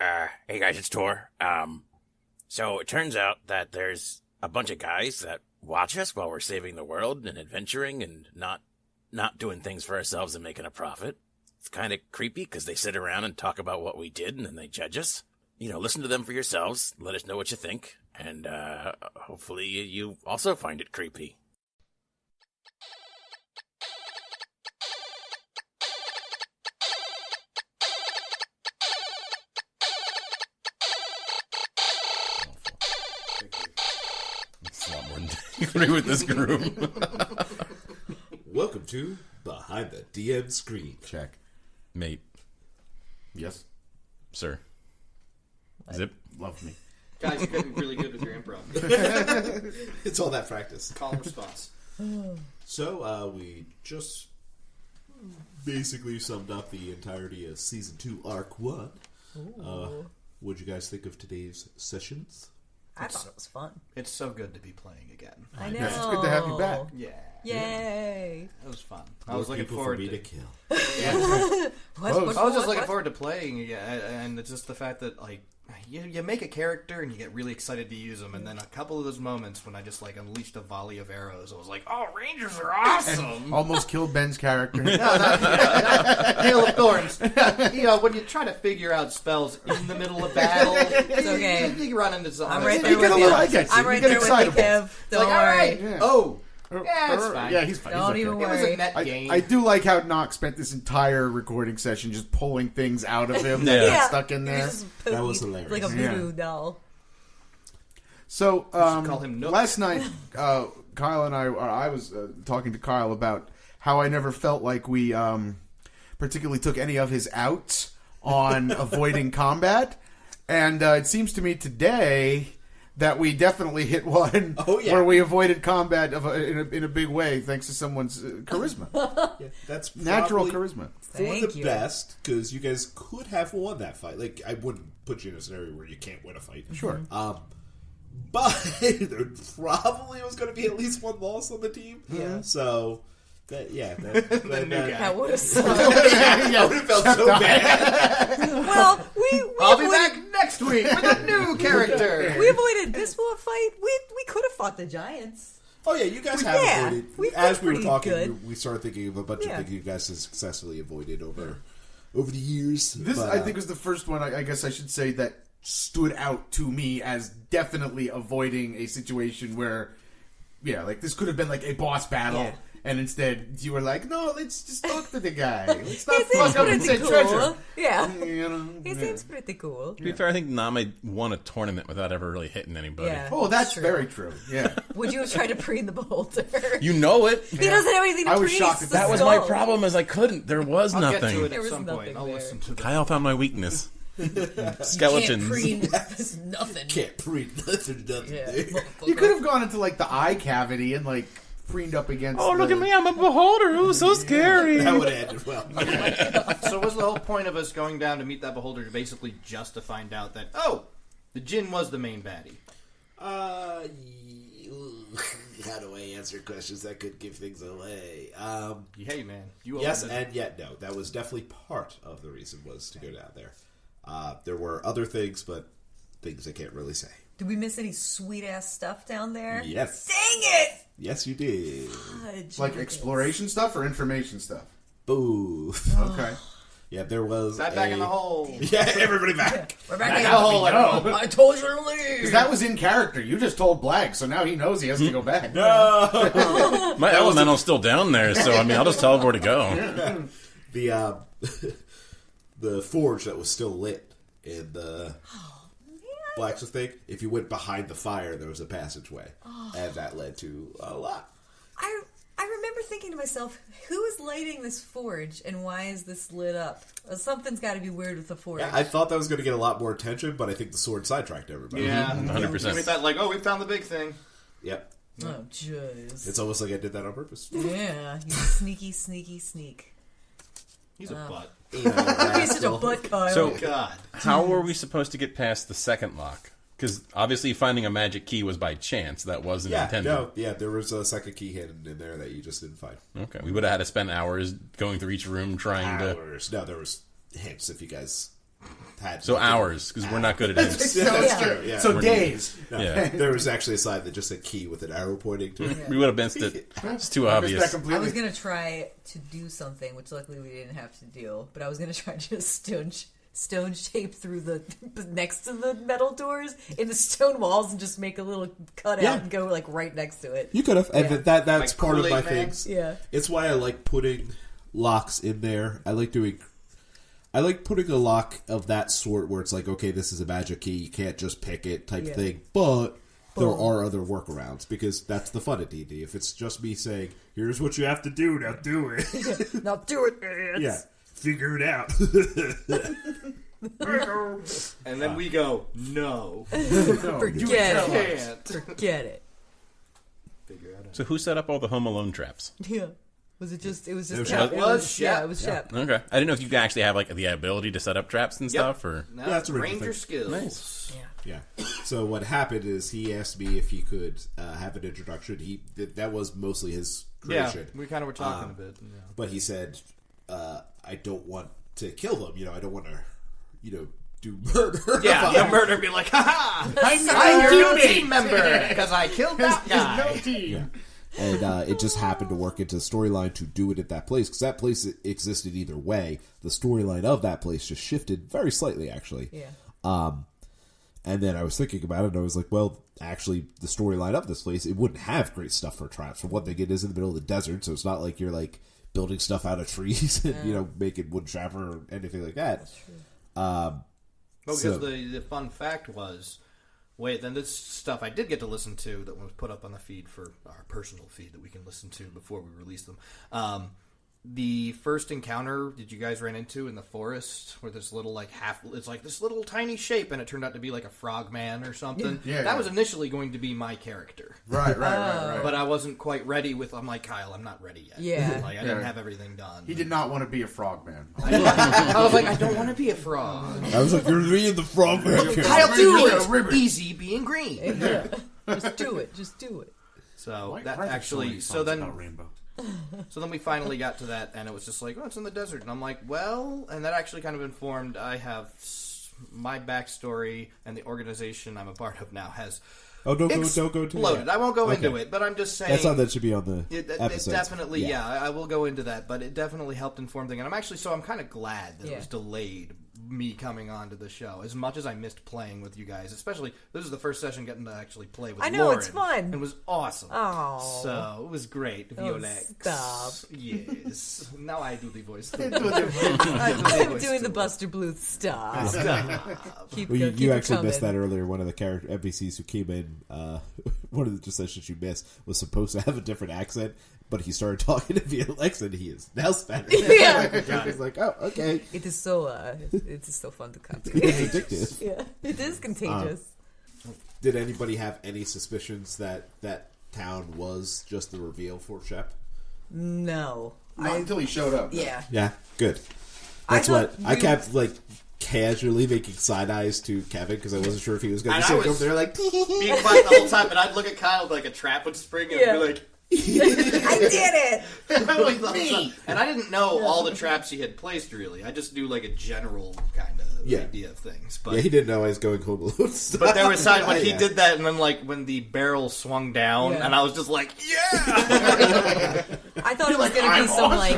Hey guys, it's Tor. So it turns out that there's a bunch of guys that watch us while we're saving the world and adventuring and not doing things for ourselves and making a profit. It's kind of creepy because they sit around and talk about what we did and then they judge us. Listen to them for yourselves. Let us know what you think. And, hopefully you also find it creepy. You agree with this group? Welcome to Behind the DM Screen. Check. Mate. Yes. Sir. Zip. Love me. Guys, you could be really good with your improv. It's all that practice. Call and response. So, we just basically summed up the entirety of Season 2, Arc 1. What'd you guys think of today's sessions? I thought it was fun. It's so good to be playing again. I know. Yeah, it's good to have you back. Yeah. Yay. It was fun. I was looking forward for me to kill. Yeah. What? I was just looking forward to playing again, and it's just the fact that, like, you make a character and you get really excited to use them, and then a couple of those moments when I just, like, unleashed a volley of arrows, I was like, oh, Rangers are awesome! And almost killed Ben's character. Hail of Thorns. When you try to figure out spells in the middle of battle, It's okay. you run into something. I'm right You there get with a you. little- I get you. I'm You right get there with you, excitable. Kev. It's Don't like, all worry. right. Yeah. Oh. Yeah, it's fine. Yeah, he's fine. Don't He's even okay. It was worry. a net game. I do like how Nock spent this entire recording session just pulling things out of him Yeah. that got Yeah. stuck in He there. was just That was poking hilarious. like a voodoo doll. So, call him Nock. last night, Kyle and I was talking to Kyle about how I never felt like we particularly took any of his outs on avoiding combat. And it seems to me today that we definitely hit one where we avoided combat in a big way thanks to someone's charisma. Yeah, that's Natural probably charisma. for Thank the you. best, because you guys could have won that fight. Like, I wouldn't put you in a scenario where you can't win a fight. Sure. But there probably was going to be at least one loss on the team. Yeah. So, that That would have sucked. I would have felt so bad. Well, we I'll be avoided, back next week with a new character. we avoided this fight. We could have fought the Giants. Oh yeah, you guys have Yeah, avoided. we've As been we were pretty talking, good. we started thinking of a bunch of Yeah. things you guys have successfully avoided over the years. This, But, I think, was the first one, I guess I should say, that stood out to me as definitely avoiding a situation where, like, this could have been like a boss battle, Yeah. and instead you were like, no, let's just talk to the guy. Let's not He fuck seems up and say pretty cool. treasure. Yeah. You know? He seems pretty cool. To be fair, I think Namee won a tournament without ever really hitting anybody. Yeah. Oh, that's True. very true. Yeah. Would you have tried to preen the beholder? You know it. He doesn't have anything to I was preen. shocked He's that the That was my skull. problem, is I couldn't. There was I'll nothing. get to it There at was some point. nothing I'll there. listen to that. Kyle found my weakness. Can't Skeletons. preen. There's nothing. can't read nothing. Yeah. You could have gone into, like, the eye cavity and, like, preened up against Oh, look the- at me. I'm a beholder. It was so scary. That would have ended well. So was the whole point of us going down to meet that beholder basically just to find out that, the Djinn was the main baddie? How do I answer questions that could give things away? Hey, man. You Yes opened it. and yet no. That was definitely part of the reason was to go down there. There were other things, but things I can't really say. Did we miss any sweet ass stuff down there? Yes. Dang it! Yes, you did. Fudge. Like, exploration stuff or information stuff? Boo. Okay. Yeah, there was Sat back in the hole. Yeah, everybody back. We're back in Back the out hole. we go. I told you to leave. Because that was in character. You just told Blag, so now he knows he has to go back. My elemental's still down there, so I mean, I'll just teleport to go. The the forge that was still lit in the blacksmith thing. If you went behind the fire, there was a passageway, and that led to a lot. I remember thinking to myself, who is lighting this forge and why is this lit up? Something's got to be weird with the forge. Yeah, I thought that was going to get a lot more attention, but I think the sword sidetracked everybody. Yeah. 100%. We thought, we found the big thing. Yep. Oh, jeez. It's almost like I did that on purpose. Yeah, you sneaky, sneaky, sneak. He's a butt. He's such a butt, Kyle. So, God. how were we supposed to get past the second lock? Because obviously finding a magic key was by chance. That wasn't intended. There was a second key hidden in there that you just didn't find. Okay, we would have had to spend hours going through each room trying to... Hours. No, there was hints if you guys had So nothing. hours, because we're not good at it. That's true. Yeah. So We're- days. No, Yeah. there was actually a sign that just said key with an arrow pointing to it. We would have missed it. It's too Missed obvious. that I completely. was gonna try to do something, which luckily we didn't have to do. But I was gonna try to just stone shape through the next to the metal doors in the stone walls and just make a little cutout Yeah. and go like right next to it. You could have, and Yeah. that's Like part of my Kool-Aid Man? things. Yeah. It's why I like putting locks in there. I like putting a lock of that sort where it's like, okay, this is a magic key, you can't just pick it type Yeah. thing. But there Boom. are other workarounds because that's the fun of D&D. If it's just me saying, "Here's what you have to do, now do it," Now do it, man. yeah, figure it out. And then we go, no. Forget it. Can't. Forget it. Figure out So who set up all the Home Alone traps? Yeah. Was it just? It was just. It was Shep. Shep. It was Yeah, Shep. it was Shep. Okay. I didn't know if you actually have like the ability to set up traps and Yep. stuff, or No, Yeah, that's a really Ranger thing. skills. Nice. Yeah. Yeah. So what happened is he asked me if he could have an introduction. That was mostly his Yeah, creation. we kind of were talking a bit. Yeah. But he said, "I don't want to kill them. I don't want to, do murder." Yeah, the murder be like, ha I'm I'm your new teammate. team member because I killed that guy. team. And it just happened to work into the storyline to do it at that place because that place existed either way. The storyline of that place just shifted very slightly, actually. Yeah. And then I was thinking about it, and I was like, well, actually, the storyline of this place, it wouldn't have great stuff for traps. For one thing, it is in the middle of the desert, so it's not like you're, like, building stuff out of trees and, making wood trapper or anything like that. That's true. Well, because So- the fun fact was, then this stuff I did get to listen to that was put up on the feed for our personal feed that we can listen to before we release them. The first encounter did you guys ran into in the forest where this little it's like this little tiny shape and it turned out to be like a frog man or something. Yeah, that yeah. was initially going to be my character. Right. But I wasn't quite ready I'm like, Kyle, I'm not ready yet. Yeah. Like I didn't have everything done. He did not want to be a frogman. I was like, I don't want to be a frog. I was like, you're being the frog man. Kyle, do Ribbit. it! Easy being green. Yeah. Just do it. Just do it. So that actually, so then we finally got to that, and it was just like, oh, it's in the desert, and I'm like, well, and that actually kind of informed. I have my backstory, and the organization I'm a part of now has. Oh, don't go into exploded. that. I won't go Okay. into it, but I'm just saying. That's how that should be on the It episode. definitely, yeah, I will go into that, but it definitely helped inform things, and I'm kind of glad that it was delayed, me coming on to the show. As much as I missed playing with you guys, especially, this is the first session getting to actually play with I know, Lauren. it's fun. It was awesome. Oh. So, it was great. Oh, Violex. stop. Yes. Now I do the voice. I'm doing the Buster Bluth stuff. Keep Well, keep you it actually missed coming. that earlier. One of the character NPCs who came in, one of the sessions you missed, was supposed to have a different accent, but he started talking to Violex, and he is now Spanish. Yeah. He's like, oh, okay. It is so fun to come to. It's addictive. Yeah, it is contagious. Did anybody have any suspicions that that town was just the reveal for Shep? No. Not until he showed up. Yeah. Yeah, good. I That's what thought I we- kept casually making side eyes to Kevin because I wasn't sure if he was going And to I sit was- over there like. Being quiet the whole time, and I'd look at Kyle like a trap would spring and Yeah. be like, I did it. and I didn't know all the traps he had placed really. I just knew like a general kind of idea of things. But Yeah, he didn't know I was going home alone. but there was times when he Yeah. did that, and then like when the barrel swung down, Yeah. and I was just like, yeah. I thought it was going to be some like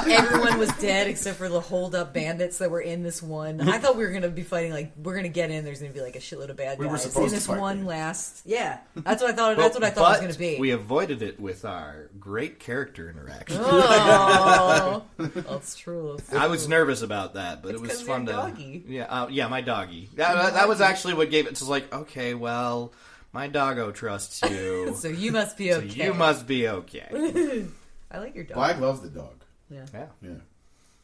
everyone was dead except for the hold up bandits that were in this one. I thought we were going to be fighting we're going to get in. There's going to be like a shitload of bad We were guys supposed in to this fight one them. last. Yeah, that's what I thought. That's what I thought it was going to be. We avoided it with our great character interaction. Oh, that's true. I was nervous about that, but It's it was 'cause of fun your to. doggy. Yeah, my doggy. That was actually what gave it. Just like, okay, well, my doggo trusts you, So you must be so okay. you must be okay. I like your dog. Black loves the dog. Yeah. Yeah. Yeah,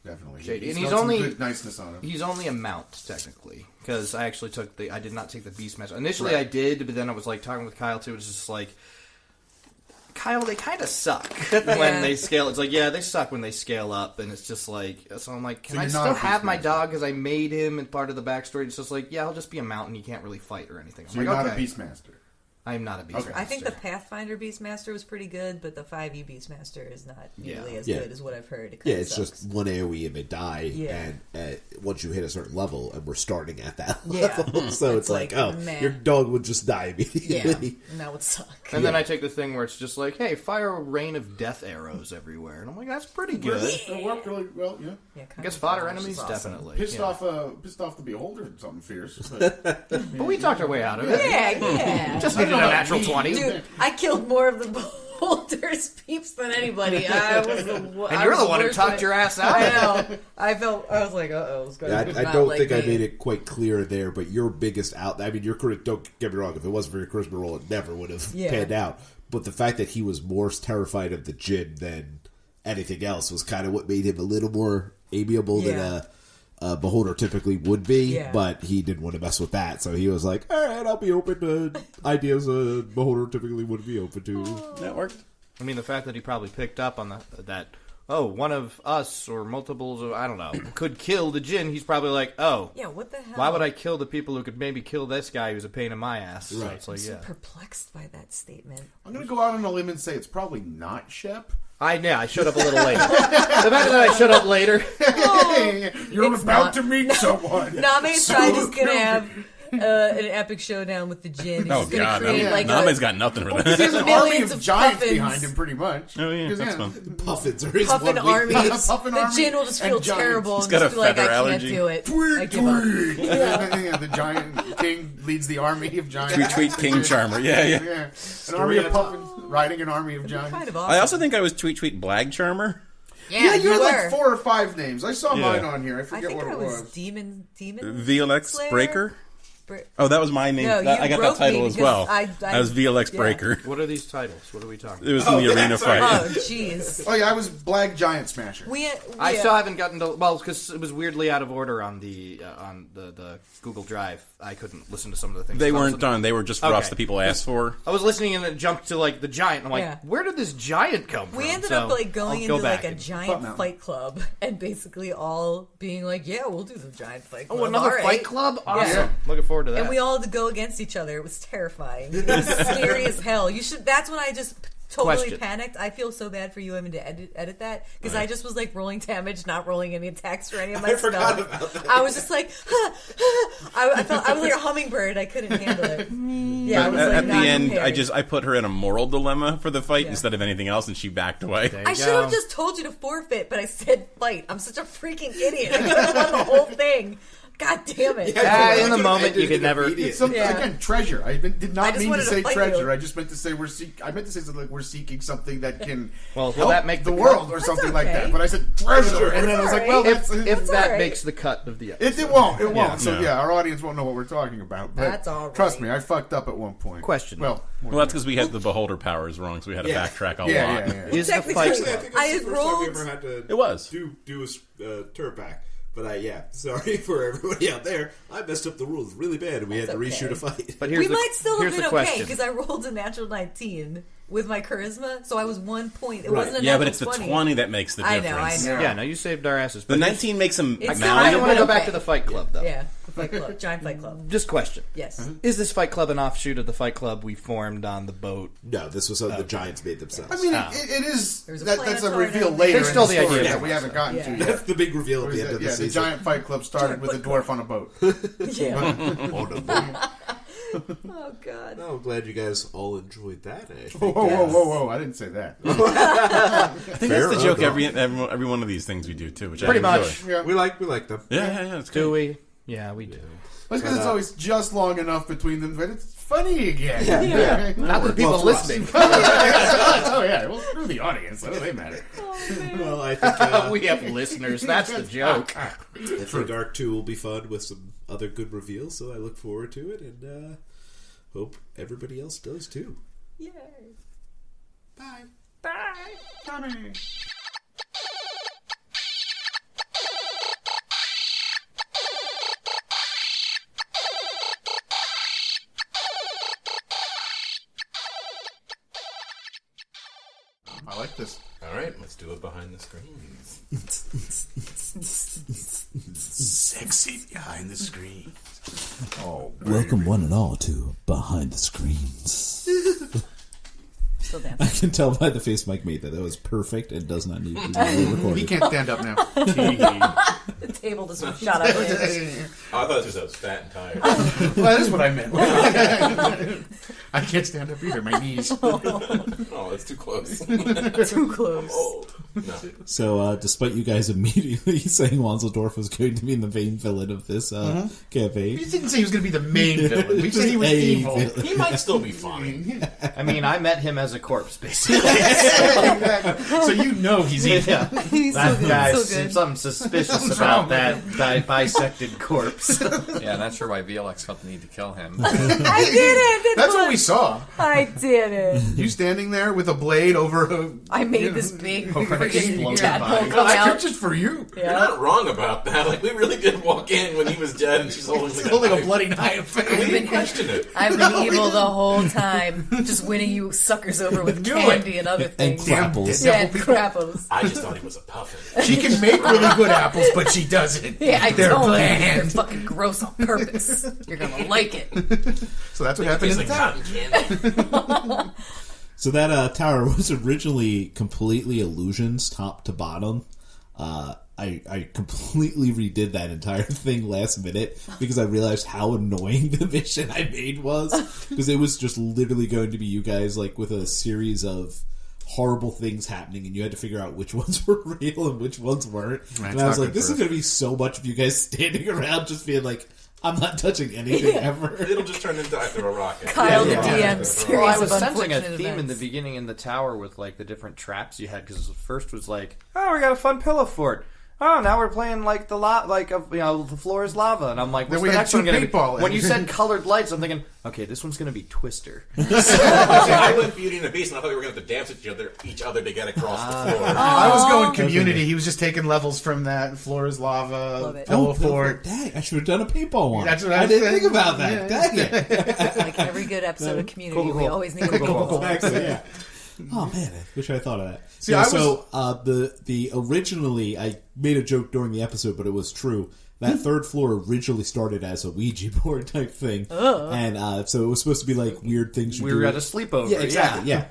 definitely. Shady. And got he's some only- good niceness on him. He's only a mount technically because I actually I did not take the beast master. Initially, I did, but then I was like talking with Kyle too. It was just like, Kyle, they kind of suck when they scale. It's like, yeah, they suck when they scale up, and it's just like, so I'm like, can So I you're still not a have my beastmaster. dog because I made him and part of the backstory? It's just like, yeah, I'll just be a mountain. You can't really fight or anything. I'm So like, you're not okay. a beastmaster. I'm not a Beastmaster. I think the Pathfinder Beastmaster was pretty good, but the 5e Beastmaster is not nearly as good as what I've heard. It it's just one AoE and they die, and once you hit a certain level, and we're starting at that level, so it's like, your dog would just die immediately. Yeah, and that would suck. And then I take the thing where it's just like, hey, fire a rain of death arrows everywhere, and I'm like, that's pretty good. It worked really well, I guess fodder enemies, definitely. Pissed off the beholder, something fierce. But we talked our way out of it. Yeah. Just needed a natural 20. Dude, I killed more of the beholder's peeps than anybody. I was the And you're the one who talked your ass out. I know. I was like, uh-oh. I don't think I made it quite clear there, but your biggest your don't get me wrong, if it wasn't for your charisma roll, it never would have panned out. But the fact that he was more terrified of the djinn than anything else was kind of what made him a little more amiable than a beholder typically would be, but he didn't want to mess with that, so he was like, alright, I'll be open to ideas a beholder typically would be open to. That worked. I mean, the fact that he probably picked up on that, one of us or multiples of, I don't know, could kill the djinn, he's probably like, yeah, what the hell? Why would I kill the people who could maybe kill this guy who's a pain in my ass? Right. So it's like, I'm so perplexed by that statement. I'm going to go out on a limb and say it's probably not Shep. I showed up a little later. The fact that I showed up later. You're about to meet someone. Name's probably just going to have an epic showdown with the djinn. He's Oh, gonna God. create, Name's got nothing for that. There's an millions army of of giants puffins. behind him, pretty much. Oh, yeah, that's fun. Puffins are his Puffin one armies. weakness. Puffin The army djinn will just and feel giants. terrible He's and got just a be like, feather I allergy. can't do it. Tweet, I give up. tweet. The giant king leads the army of giants. Tweet King Charmer. Yeah. An army of puffins riding an army of giants. Kind of awesome. I also think I was Tweet Blag Charmer. Yeah, you had were. like 4 or 5 names. I saw mine Yeah. on here. I I forget think what I it was was. Demon VLX Slayer? Breaker. Oh, that was my name. No, you I got that broke title me as well. because I was VLX yeah. Breaker. What are these titles? What are we talking It about? was in the arena fight. Oh, jeez. Oh yeah, I was Blag Giant Smasher. I still haven't gotten to, because it was weirdly out of order on the Google Drive. I couldn't listen to some of the things. They I was weren't listening- done. They were just for us, the people asked for. I was listening and it jumped to like the giant. I'm like, Yeah. where did this giant come from? We ended So up like going I'll go into like back a and- giant fight club and basically all being like, yeah, we'll do the giant fight club. Oh, another All right. fight club? Awesome. Yeah. Looking forward to that. And we all had to go against each other. It was terrifying. It was scary as hell. That's when I just totally Question. panicked. I feel so bad for you having to edit that because I just was like rolling damage, not rolling any attacks for any of my forgot stuff. about that. I was just like, I felt I was like a hummingbird. I couldn't handle it. Yeah, I was like At the not end, prepared. I put her in a moral dilemma for the fight Yeah. instead of anything else, and she backed away. There I you should go. have just told you to forfeit, but I said fight. I'm such a freaking idiot. I could have won the whole thing. God damn it. In the moment, you could never. It's something again, treasure. I did not just mean to wanted to say fight treasure. you. I just meant to say I meant to say something like we're seeking something that can Well, will help that make the the world cut? or something like okay. that. But I said treasure, and then I was like, well, That's that's If that alright. makes the cut of the episode. it won't. It won't. Yeah, So no. yeah, our audience won't know what we're talking about. But That's all right. trust me, I fucked up at one point. Question. Well, Well, that's because we had the beholder powers wrong, so we had to backtrack a lot. yeah. Is the Technically, fight Actually, I club? think I that's the had first time we rolled- ever had to It was. do a turret pack. But sorry for everybody out there. I messed up the rules really bad, and we had to That's reshoot okay. a fight. But here's We the, might still have here's been the okay question. because I rolled a natural 19 with my charisma, so I was 1 point. It Right. wasn't a Yeah, natural but it's the 20 that makes the I difference. know. Yeah, no, you saved our asses. The But 19 makes them It's I not- don't want to go back Okay. to the fight club, though. Yeah, the fight club, giant fight club. Just question. Yes. Is this fight club an offshoot of the fight club we formed on the boat? No, this was something the Giants made themselves. I mean, it is. There's a That's a planetary reveal name. later There's still in the the story idea. that we haven't gotten to Yeah. yet. That's the big reveal at the end of the The season. giant fight club started with a dwarf on a boat. Yeah. Oh, Oh God. I'm glad you guys all enjoyed that. I think. Whoa! I didn't say that. I think Fair, that's the joke okay. every one of these things we do, too, which Pretty I enjoy. much. Yeah. We like them. Yeah, it's Do good. we? Yeah, we do. That's because it's always just long enough between them, but it's funny again. Yeah. Not the people Well, to us. listening. Oh yeah, well, screw the audience. What do they matter? Well, I think We have listeners. That's the joke. I think Arc 2 will be fun with some other good reveals, so I look forward to it, and hope everybody else does too. Yay. Bye. Tommy. I like this. All right, let's do it behind the screens. Sexy behind the screen. Oh, Welcome one and all to Behind the Screens. Still I dancing. can tell by the face Mike made that was perfect and does not need to be recorded. He can't stand up now. The table just shot up. Oh, I thought it was because I was fat and tired. Well, that is what I meant. I can't stand up either. My knees. Oh, that's too close. Too close. Old. No. So, despite you guys immediately saying Wanzeldorf was going to be the main villain of this campaign, You didn't say he was going to be the main villain. We said he was a evil. villain. He might still be fine. I mean, I met him as a corpse, basically. So you know he's evil. Yeah. He's so That good. guy So seems good. something suspicious about that bisected corpse. Yeah, not sure why VLX felt the need to kill him. I did it. That's what we saw. I did it. You standing there with a blade over a... I made this big freaking exploded tadpole body. come I out. took just for you. You're Yeah. not wrong about that. Like, we really did walk in when he was dead and she's holding, like, Holding a knife. bloody knife. We didn't question it. I've been evil the whole time, just winning you suckers over with Knew candy and other and things. crapples. Yeah, devil people. crapples. I just thought he was a puffin. She can make really good apples, but she doesn't. Yeah, I They're don't. bland. They're fucking gross on purpose. You're gonna like it. So that's what happened in Tastes the like town. cotton candy. So that tower was originally completely illusions, top to bottom. I completely redid that entire thing last minute because I realized how annoying the mission I made was. Because it was just literally going to be you guys like with a series of horrible things happening, and you had to figure out which ones were real and which ones weren't. Right, and I was not like, good this for is going to be so much of you guys standing around just being like, I'm not touching anything ever. It'll just turn into I throw a rocket. Kyle the Yeah. DM series Well, I of was sensing a unfortunate theme in the events. beginning in the tower with like the different traps you had because the first was like, oh, we got a fun pillow fort. Oh, now we're playing like the the floor is lava, and I'm like, what's Then we the had next two one gonna be? paintball When you said colored lights, I'm thinking, okay, this one's gonna be Twister. I went Beauty and the Beast, and I thought we were going to have to dance with each other to get across the floor. I was going community. He was just taking levels from that. Floor is lava. Love it. Pillow fort. Dang, I should have done a paintball one. That's what I I didn't said. think about that. Dang it. Like every good episode of Community, we cool. always need a goal. Exactly, yeah. Oh man, I wish I thought of that. See, Yeah, I so the originally I made a joke during the episode, but it was true. That third floor originally started as a Ouija board type thing, and so it was supposed to be like weird things. We were at a sleepover. Yeah, exactly. Yeah.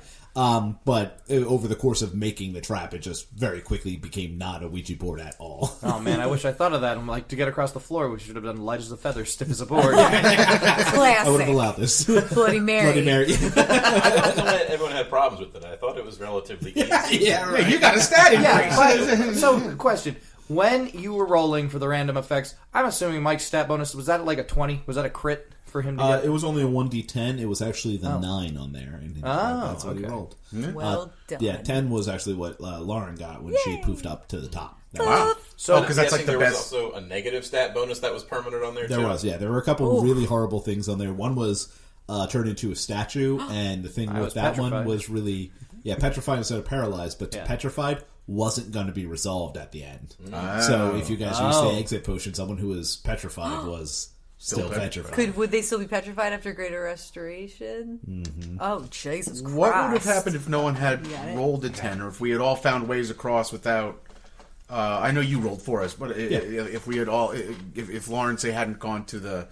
But over the course of making the trap, it just very quickly became not a Ouija board at all. Oh man, I wish I thought of that. I'm like, to get across the floor, we should have done light as a feather, stiff as a board. I would have Classic. allowed this. Bloody Mary. Bloody Mary. I don't know that everyone had problems with it. I thought it was relatively easy. Yeah, right. Hey, you got a stat increase. but, so, question. When you were rolling for the random effects, I'm assuming Mike's stat bonus, was that like a 20? Was that a crit for him to get? It was only a 1d10. It was actually the 9 on there. And that's what he rolled. Well done. Yeah, 10 was actually what Lauren got when she poofed up to the top. Wow. So, because that's like the there best. was also a negative stat bonus that was permanent on there, There too. was, yeah. There were a couple really horrible things on there. One was turned into a statue, and the thing with was that petrified. one was really, petrified instead of paralyzed, but Yeah. petrified wasn't going to be resolved at the end. So if you guys used the exit potion, someone who was petrified was still petrified. Would they still be petrified after Greater Restoration? Mm-hmm. Oh, Jesus Christ. What would have happened if no one had Got it. rolled a 10, or if we had all found ways across without... I know you rolled for us, but if we had all... If Lauren, say, hadn't gone to the...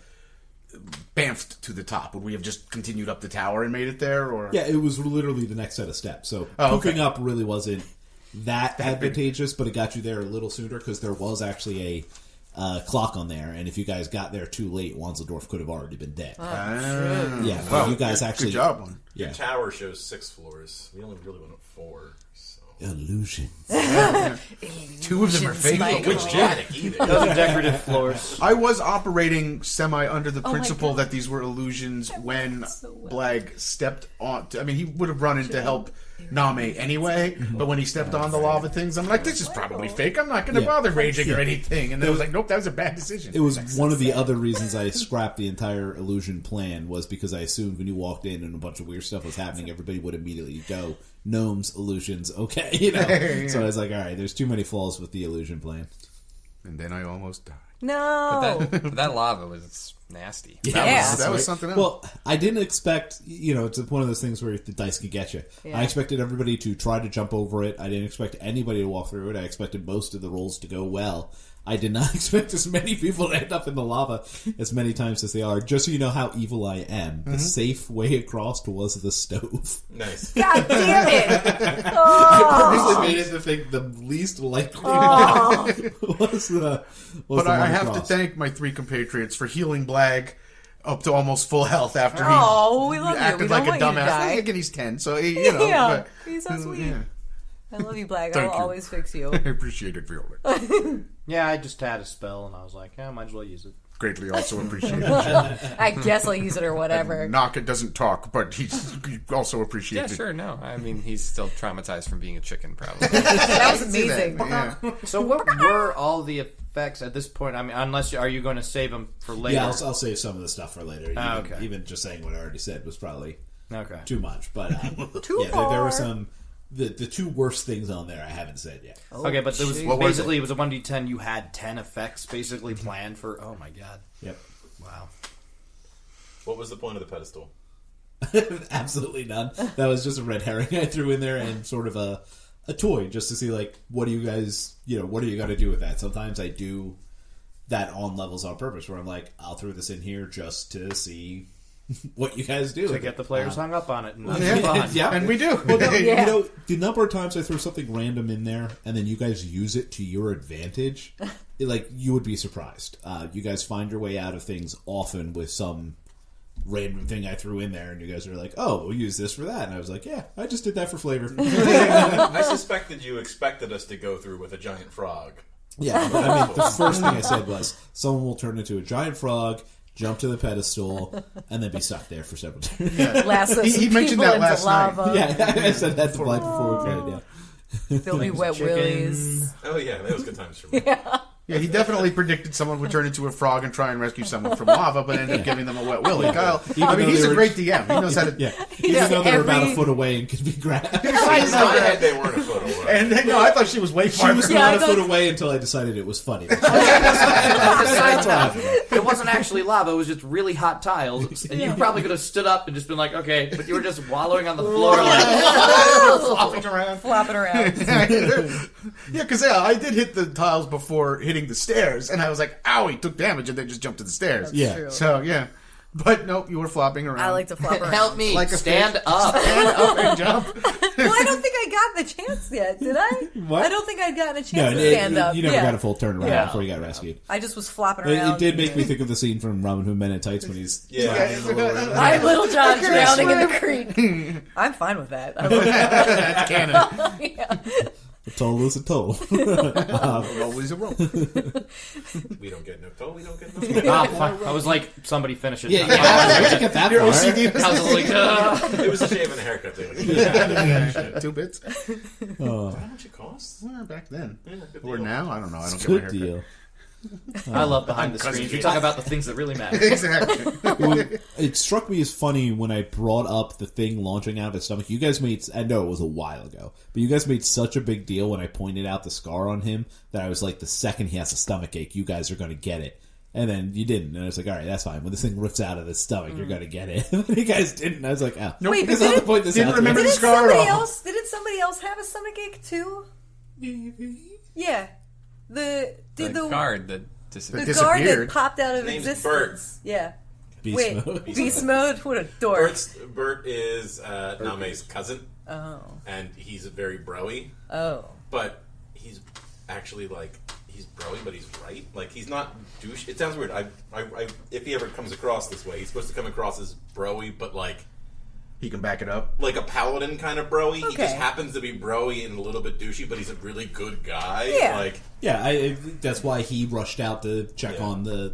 bamfed to the top, would we have just continued up the tower and made it there? Or Yeah, it was literally the next set of steps. So okay. poofing up really wasn't that advantageous, but it got you there a little sooner because there was actually a clock on there, and if you guys got there too late, Wanzeldorf could have already been dead. Yeah, but Well, you guys actually... Good job. Yeah. Your tower shows 6 floors. We only really went up 4. So. Illusions. 2 of them are fake. Michael. Which Janet either. those are decorative floors. I was operating semi under the my principle God. that these were illusions when so well. Blag stepped on. I mean, he would have run in to help Namee anyway, but when he stepped on the lava things, I'm like, this is probably fake. I'm not going to Yeah. bother raging or anything. And then I was like, nope, that was a bad decision. It was one of the other reasons I scrapped the entire illusion plan was because I assumed when you walked in and a bunch of weird stuff was happening, everybody would immediately go, gnomes, illusions, okay, you know. Yeah. So I was like, all right, there's too many flaws with the illusion plan. And then I almost died. No. But that lava was nasty. Yeah. That was something else. Well, I didn't expect, it's one of those things where the dice could get you. Yeah. I expected everybody to try to jump over it. I didn't expect anybody to walk through it. I expected most of the rolls to go well. I did not expect as many people to end up in the lava as many times as they are. Just so you know how evil I am, the safe way across was the stove. Nice. God damn it! I purposely made it to think the least likely was the. But I have to thank my 3 compatriots for healing Blag up to almost full health after he We love you. acted We like don't a want you to dumbass. die. Again, he's 10, so you know. Yeah, but, he's so sweet. Yeah. I love you, Black. Thank I'll you. always fix you. I appreciate it, Viola. Yeah, I just had a spell, and I was like, yeah, might as well use it. Greatly also appreciate it. I guess I'll use it or whatever. Nock doesn't talk, but he also appreciates Yeah, it. sure. No, I mean he's still traumatized from being a chicken, probably. That was amazing. Yeah. So what were all the effects at this point? I mean, are you going to save them for later? Yeah, I'll save some of the stuff for later. Even, okay. even just saying what I already said was probably Okay. too much. But Too there were far. some. The 2 worst things on there I haven't said yet. Okay, but there was What was basically it was a 1d10. You had 10 effects basically planned for. Oh my god! Yep. Wow. What was the point of the pedestal? Absolutely none. That was just a red herring I threw in there and sort of a toy just to see, like, what do you guys, what are you going to do with that? Sometimes I do that on levels on purpose where I'm like, I'll throw this in here just to see what you guys do. To get the players hung up on it. And Yeah. And we do. Well, no, Yeah. the number of times I throw something random in there and then you guys use it to your advantage, you would be surprised. You guys find your way out of things often with some random thing I threw in there, and you guys are like, "Oh, we'll use this for that." And I was like, "Yeah, I just did that for flavor." I suspected you expected us to go through with a giant frog. Yeah, but I mean, the first thing I said was, "Someone will turn into a giant frog." Jump to the pedestal and then be stuck there for several turns. Lasso He some mentioned people that into last night. lava. Yeah, I said that to Blind before we played. Yeah. There'll be wet Chicken. willies. Oh yeah, that was good times for me. Yeah, he definitely predicted someone would turn into a frog and try and rescue someone from lava, but ended up giving them a wet willy. Kyle, I mean, though he's they a were- great DM. He knows how to. Yeah, even though they were about a every- foot away and could be grabbed. In my head, they weren't a foot away. And then, no, I thought she was way She farther. was Yeah, not I a thought- foot away until I decided it was funny. It wasn't actually lava, it was just really hot tiles. And you probably could have stood up and just been like, okay, but you were just wallowing on the floor like flopping around. Flopping around. Yeah, because I did hit the tiles before hitting the stairs, and I was like, "Ow!" He took damage, and then just jumped to the stairs. Yeah. True. So yeah, but nope, you were flopping around. I like to flop around. help me, Like a stand fish. up. Stand up and jump. Well, I don't think I got the chance yet, did I? What? I don't think I'd gotten a chance No, to stand up. you never Yeah. got a full turnaround Yeah. before you got rescued. I just was flopping It, around. it did make me think of the scene from Robin Hood Men in Tights when he's Yeah. I'm Little John drowning in the creek. I'm fine with that. I love That's canon. that. Yeah. a toll is a toll. Always a rope. We don't get no toll. We don't get no toll. Ah, fuck. I was like, somebody finish it. Yeah, I was get that Your far. OCD I was like, It was a shave and a haircut. Thing. 2 bits. Oh, How much it costs? Well, back then, Yeah, good or deal. now, I don't know. I don't get my good haircut. deal. I love behind the scenes. We talk about the things that really matter. Exactly. It struck me as funny when I brought up the thing launching out of his stomach. You guys made, I know it was a while ago, but you guys made such a big deal when I pointed out the scar on him that I was like, the second he has a stomach ache, you guys are going to get it. And then you didn't. And I was like, all right, that's fine. When this thing rips out of his stomach, you're going to get it. And you guys didn't. I was like, oh. Nope. Wait, but Because I'll didn't, point this didn't out. remember to the you. scar at all. didn't somebody else have a stomach ache too? Yeah. The guard that the disappeared. guard that disappeared. popped out of Name's existence. Yeah. Beast Wait, mode. beast mode? What a dork. Bert is Name's cousin, Oh. and he's very broy, Oh. but he's actually he's broy, but he's right. Like he's not douche. It sounds weird. I if he ever comes across this way, he's supposed to come across as broy, but He can back it up. like a paladin kind of broy. He just Okay. happens to be broy and a little bit douchey, but he's a really good guy. Yeah. Like Yeah, that's why he rushed out to check Yeah. on the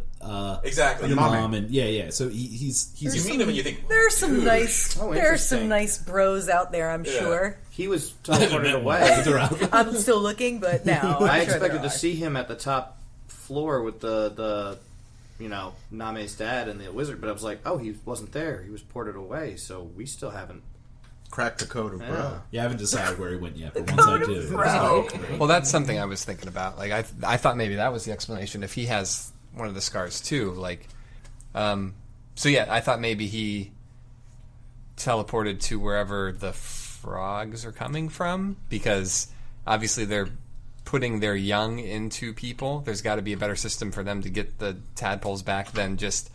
exactly. your Mommy. mom, and yeah. So he's You meet him and you think There's some "Dude." nice Oh, there's some interesting. nice bros out there, I'm Yeah. sure. He was teleported away. It's around. I'm still looking, but now I'm I sure expected there to are. see him at the top floor with the Name's dad and the wizard, but I was like, oh, he wasn't there. He was ported away, so we still haven't. Crack the code of bro. Yeah, I haven't decided where he went yet, but once I Code do, of Bro. Well, that's something I was thinking about. Like, I thought maybe that was the explanation. If he has one of the scars too, so yeah, I thought maybe he teleported to wherever the frogs are coming from, because obviously they're putting their young into people. There's got to be a better system for them to get the tadpoles back than just,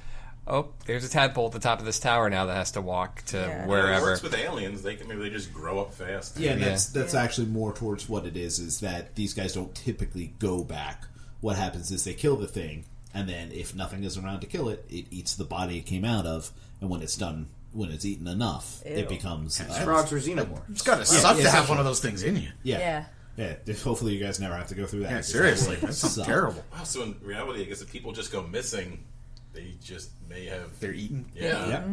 oh, there's a tadpole at the top of this tower now that has to walk to It wherever. works with aliens. Maybe they just grow up fast. Yeah, and that's actually more towards what it is that these guys don't typically go back. What happens is they kill the thing, and then if nothing is around to kill it, it eats the body it came out of, and when it's done, when it's eaten enough, it becomes... frogs are xenomorphs. It's gotta suck to have one of those things in you. Yeah. Hopefully you guys never have to go through that. Yeah, seriously. That sounds terrible. Wow, so in reality, I guess if people just go missing, they just may have... They're eaten. Yeah.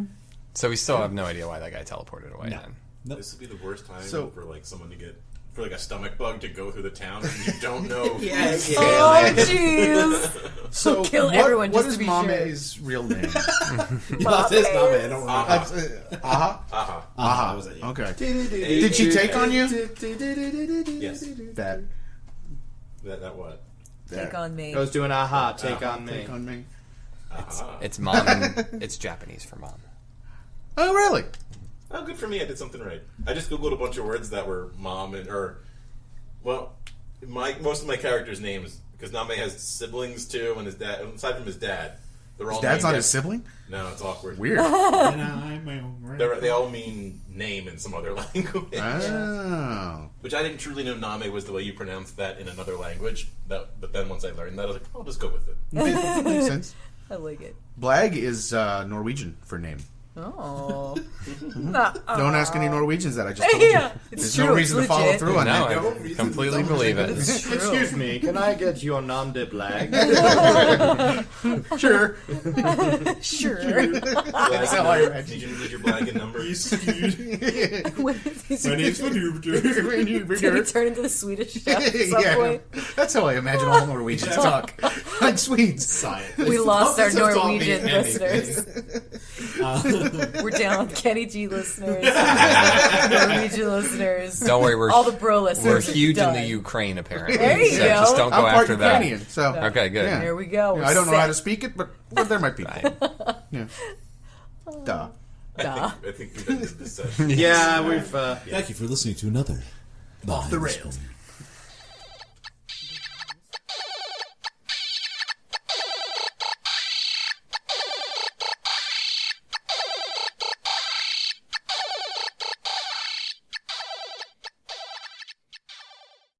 So we still have no idea why that guy teleported away No. then. Nope. This would be the worst time So- for like someone to get... For like a stomach bug to go through the town and you don't know. Oh, jeez. So Kill everyone what just is to be sure. Mame's real name? That's his Namee. I don't remember. Aha. That was it. Yeah. Okay. Did she take on you? Yes. That That what? Take on me. I was doing aha, take on me. take on me. It's mom. And it's Japanese for mom. Oh, really? Oh, good for me. I did something right. I just googled a bunch of words that were mom and most of my characters' names, because Namee has siblings too, and his dad. Aside from his dad, they're all. His dad's named not his sibling? No, it's awkward. Weird. They all mean name in some other language. Oh. Which I didn't truly know Namee was the way you pronounce that in another language. But then once I learned that, I was like, I'll just go with it. Makes sense. I like it. Blag is Norwegian for name. Oh. Don't ask any Norwegians that. I just told you. Yeah, it's There's true. no reason It's to follow legit. through on No, that. I completely believe it. Excuse me, can I get your nom de blague? Sure. Sure. That's how I imagine. Need your blanket number? Did My name's he turn into the Swedish chef at some Yeah. point? That's how I imagine all Norwegians talk. Like Swedes. Science. We lost our This has taught me Norwegian anything. listeners. We're down with Kenny G listeners, Norwegian listeners. Don't worry, we're all the bro listeners. We're are huge in done. the Ukraine apparently. There you So go. Just don't go I'm part after that. Ukrainian, so Okay, good. Yeah. There we go. We're I don't know how set. to speak it, but there might be. Right. Yeah. Duh. Duh. I think we've ended this session. Yeah, we've... Thank you for listening to another Off the rails.